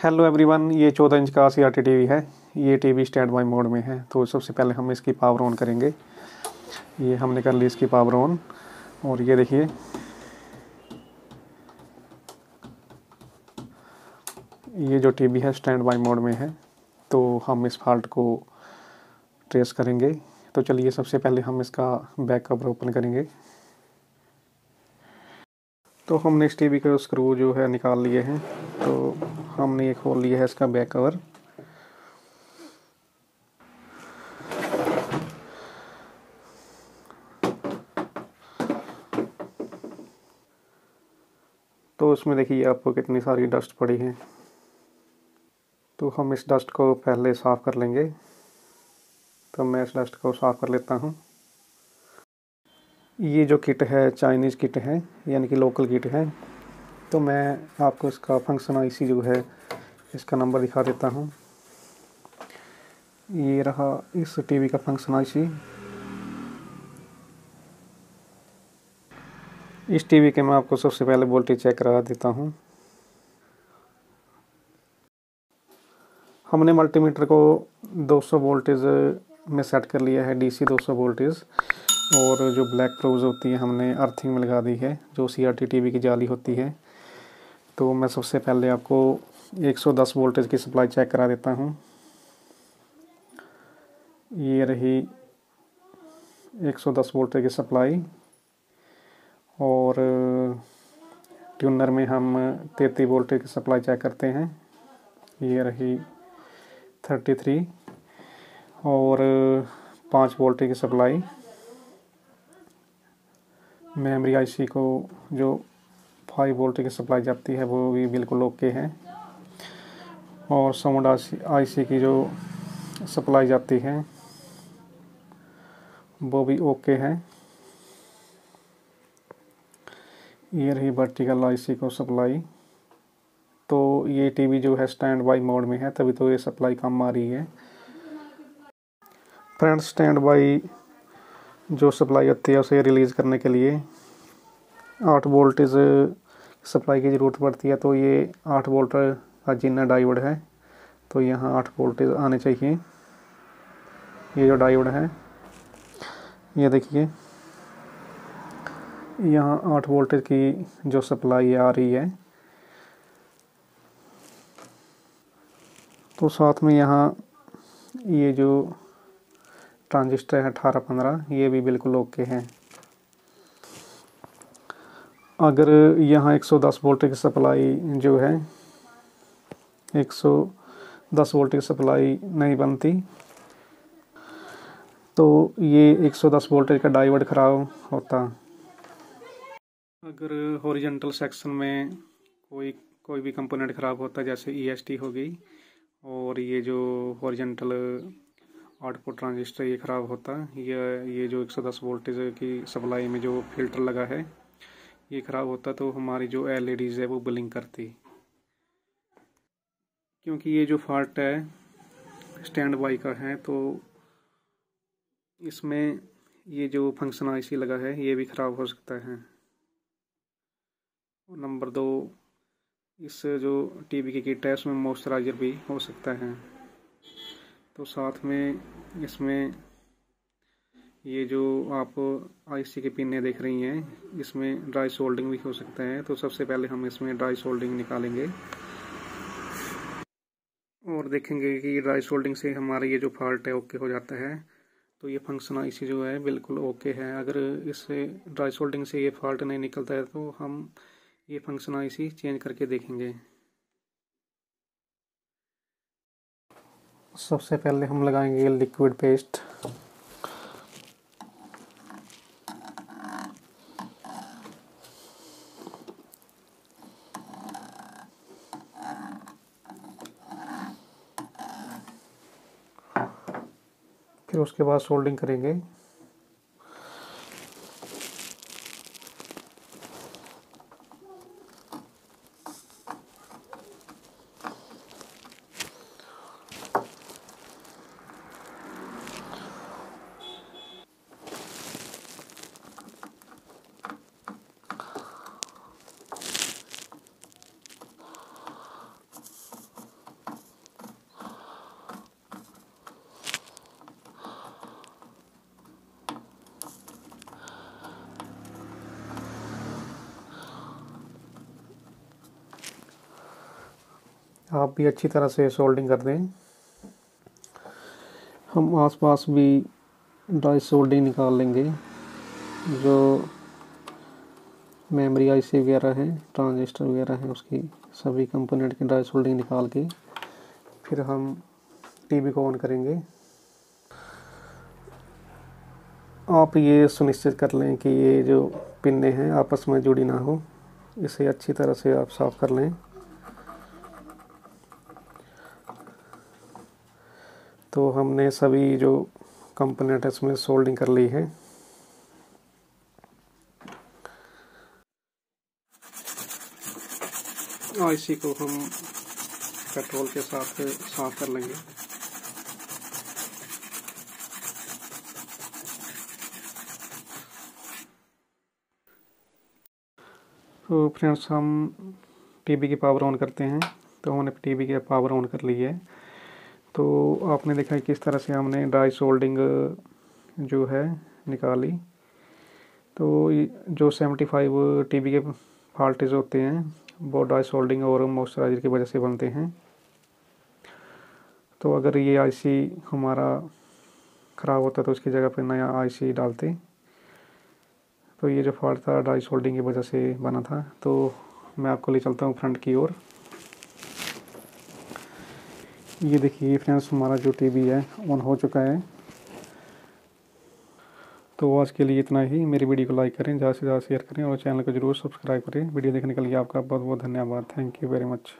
Hello everyone, ये 14 inch का CRT TV है। ये टीवी स्टैंड बाय मोड में है। तो सबसे पहले हम इसकी पावर ऑन करेंगे। ये हमने कर ली इसकी पावर ऑन। और ये देखिए, ये जो टीवी है स्टैंड बाय मोड में है। तो हम इस फॉल्ट को ट्रेस करेंगे। तो चलिए, सबसे पहले हम इसका बैक कवर ओपन करेंगे। तो हमने इस टीवी के स्क्रू जो है निकाल लिए हैं। तो हमने ये खोल लिया है इसका बैक कवर। तो उसमें देखिए आपको कितनी सारी डस्ट पड़ी है। तो हम इस डस्ट को पहले साफ़ कर लेंगे। तो मैं इस डस्ट को साफ़ कर लेता हूँ। ये जो किट है चाइनीज़ किट है, यानी कि लोकल किट है। तो मैं आपको इसका फंक्शन आईसी जो है इसका नंबर दिखा देता हूँ। ये रहा इस टीवी का फंक्शन आईसी। इस टीवी के मैं आपको सबसे पहले वोल्टेज चेक करा देता हूँ। हमने मल्टीमीटर को 200 वोल्टेज में सेट कर लिया है, DC 200 वोल्टेज। और जो ब्लैक प्रोज होती है हमने अर्थिंग में लगा दी है, जो CRT टीवी की जाली होती है। तो मैं सबसे पहले आपको 110 वोल्टेज की सप्लाई चेक करा देता हूँ। ये रही 110 वोल्टेज की सप्लाई। और ट्यूनर में हम 33 वोल्टेज की सप्लाई चेक करते हैं। ये रही 33 और 5 वोल्टेज की सप्लाई। मेमोरी आईसी को जो 5 वोल्टेज की सप्लाई जाती है वो भी बिल्कुल ओके है। और साउंड आईसी की जो सप्लाई जाती है वो भी ओके है। ये रही वर्टिकल आईसी को सप्लाई। तो ये टीवी जो है स्टैंड बाय मोड में है, तभी तो ये सप्लाई कम आ रही है। फ्रेंड्स, स्टैंड बाय जो सप्लाई होती है उसे रिलीज़ करने के लिए 8 वोल्टेज सप्लाई की ज़रूरत पड़ती है। तो ये 8 वोल्ट का जिना डायोड है। तो यहाँ 8 वोल्टेज आने चाहिए। ये जो डायोड है, ये देखिए, यहाँ 8 वोल्टेज की जो सप्लाई आ रही है। तो साथ में यहाँ ये जो ट्रांजिस्टर है 1815, ये भी बिल्कुल ओके है। अगर यहाँ 110 वोल्ट की सप्लाई जो है 110 वोल्ट की सप्लाई नहीं बनती, तो ये 110 वोल्टेज का डायोड खराब होता। अगर हॉरिजॉन्टल सेक्शन में कोई भी कंपोनेंट ख़राब होता, जैसे EST हो गई, और ये जो हॉरिजॉन्टल आउटपुट ट्रांजिस्टर ये ख़राब होता, ये जो 110 वोल्टेज की सप्लाई में जो फिल्टर लगा है ये ख़राब होता, तो हमारी जो LEDs है वो ब्लिंक करती। क्योंकि ये जो फॉल्ट है स्टैंड बाय का है, तो इसमें ये जो फंक्शन आईसी लगा है ये भी ख़राब हो सकता है। और नंबर 2, इस जो टीवी की किट है उसमें मॉइस्चराइज़र भी हो सकता है। तो साथ में इसमें ये जो आप आईसी के पिने देख रही हैं, इसमें ड्राई सोल्डिंग भी हो सकता है। तो सबसे पहले हम इसमें ड्राई सोल्डिंग निकालेंगे और देखेंगे कि ड्राई सोल्डिंग से हमारा ये जो फॉल्ट है ओके हो जाता है। तो ये फंक्शन आईसी जो है बिल्कुल ओके है। अगर इससे ड्राई सोल्डिंग से ये फॉल्ट नहीं निकलता है तो हम ये फंक्शन आईसी चेंज करके देखेंगे। सबसे पहले हम लगाएंगे लिक्विड पेस्ट। फिर उसके बाद सोल्डिंग करेंगे। आप भी अच्छी तरह से सोल्डिंग कर दें। हम आसपास भी ड्राई सोल्डिंग निकाल लेंगे। जो मेमोरी आईसी वगैरह है, ट्रांजिस्टर वगैरह है, उसकी सभी कंपोनेंट की ड्राई सोल्डिंग निकाल के फिर हम टीवी को ऑन करेंगे। आप ये सुनिश्चित कर लें कि ये जो पिनें हैं आपस में जुड़ी ना हो। इसे अच्छी तरह से आप साफ़ कर लें। तो हमने सभी जो कंपोनेंट इसमें सोल्डिंग कर ली है। आईसी को हम पेट्रोल के साथ साफ कर लेंगे। तो फ्रेंड्स, हम टीवी की पावर ऑन करते हैं। तो हमने टीवी की पावर ऑन कर ली है। तो आपने देखा किस तरह से हमने ड्राई सोल्डिंग जो है निकाली। तो जो 75 टीवी के फॉल्टेज होते हैं वो ड्राई सोल्डिंग और मॉइस्चराइजर की वजह से बनते हैं। तो अगर ये आईसी हमारा ख़राब होता तो उसकी जगह पर नया आईसी डालते। तो ये जो फॉल्ट था ड्राई सोल्डिंग की वजह से बना था। तो मैं आपको ले चलता हूँ फ्रंट की ओर। ये देखिए फ्रेंड्स, हमारा जो टीवी है ऑन हो चुका है। तो आज के लिए इतना ही। मेरी वीडियो को लाइक करें, ज़्यादा से ज़्यादा शेयर करें और चैनल को जरूर सब्सक्राइब करें। वीडियो देखने के लिए आपका बहुत बहुत धन्यवाद। Thank you very much.